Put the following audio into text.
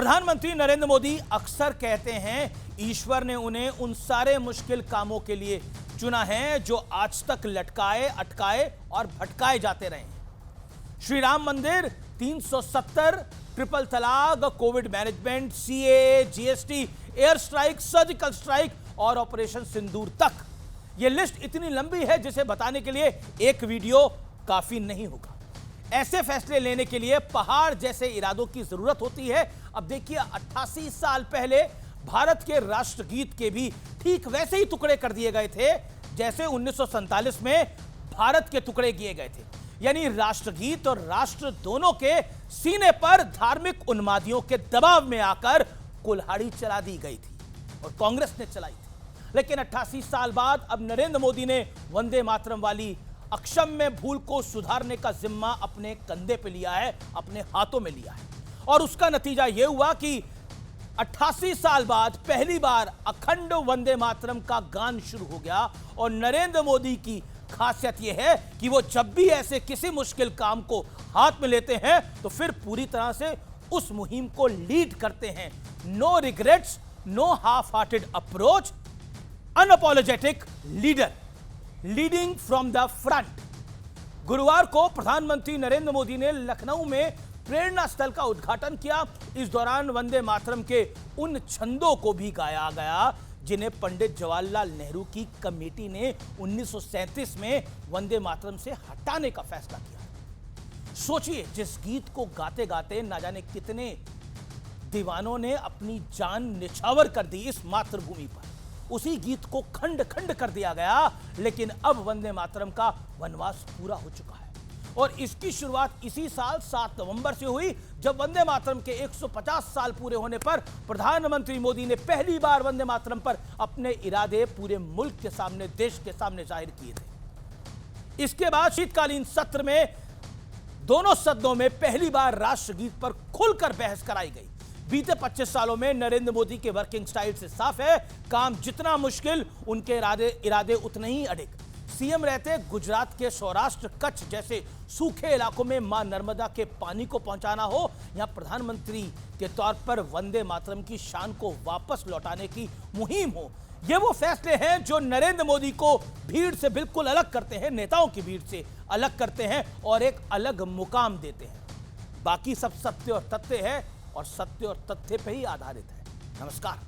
प्रधानमंत्री नरेंद्र मोदी अक्सर कहते हैं ईश्वर ने उन्हें उन सारे मुश्किल कामों के लिए चुना है जो आज तक लटकाए, अटकाए और भटकाए जाते रहे हैं। श्री राम मंदिर, 370, ट्रिपल तलाक, Covid management, CA, GST, air strike, surgical strike और ऑपरेशन सिंदूर तक। यह लिस्ट इतनी लंबी है जिसे बताने के लिए एक वीडियो काफी नहीं होगा। ऐसे फैसले लेने के लिए पहाड़ जैसे इरादों की जरूरत होती है। अब देखिए, 88 साल पहले भारत के राष्ट्रगीत के भी ठीक वैसे ही टुकड़े कर दिए गए थे जैसे 1947 में भारत के टुकड़े किए गए थे। यानी राष्ट्रगीत और राष्ट्र दोनों के सीने पर धार्मिक उन्मादियों के दबाव में आकर कुल्हाड़ी चला दी गई थी और कांग्रेस ने चलाई थी। लेकिन 88 साल बाद अब नरेंद्र मोदी ने वंदे मातरम वाली अक्षम्य भूल को सुधारने का जिम्मा अपने कंधे पे लिया है, अपने हाथों में लिया है। और उसका नतीजा यह हुआ कि 88 साल बाद पहली बार अखंड वंदे मातरम का गान शुरू हो गया। और नरेंद्र मोदी की खासियत यह है कि वो जब भी ऐसे किसी मुश्किल काम को हाथ में लेते हैं तो फिर पूरी तरह से उस मुहिम को लीड करते हैं। No regrets, no half hearted approach, unapologetic leader, leading from the front. गुरुवार को प्रधानमंत्री नरेंद्र मोदी ने लखनऊ में प्रेरणा स्थल का उद्घाटन किया। इस दौरान वंदे मातरम के उन छंदों को भी गाया गया जिन्हें पंडित जवाहरलाल नेहरू की कमेटी ने 1937 में वंदे मातरम से हटाने का फैसला किया। सोचिए, जिस गीत को गाते गाते ना जाने कितने दीवानों ने अपनी जान निछावर कर दी इस मातृभूमि पर, उसी गीत को खंड खंड कर दिया गया। लेकिन अब वंदे मातरम का वनवास पूरा हो चुका है और इसकी शुरुआत इसी साल 7 नवंबर से हुई, जब वंदे मातरम के 150 साल पूरे होने पर प्रधानमंत्री मोदी ने पहली बार वंदे मातरम पर अपने इरादे पूरे मुल्क के सामने, देश के सामने जाहिर किए थे। इसके बाद शीतकालीन सत्र में दोनों सदनों में पहली बार राष्ट्रगीत पर खुलकर बहस कराई गई। बीते 25 सालों में नरेंद्र मोदी के वर्किंग स्टाइल से साफ है, काम जितना मुश्किल, उनके इरादे उतने ही अड़िग। सीएम रहते गुजरात के सौराष्ट्र, कच्छ जैसे सूखे इलाकों में मां नर्मदा के पानी को पहुंचाना हो या प्रधानमंत्री के तौर पर वंदे मातरम की शान को वापस लौटाने की मुहिम हो, ये वो फैसले हैं जो नरेंद्र मोदी को भीड़ से बिल्कुल अलग करते हैं, नेताओं की भीड़ से अलग करते हैं और एक अलग मुकाम देते हैं। बाकी सब सत्य और तथ्य है और सत्य और तथ्य पर ही आधारित है। नमस्कार।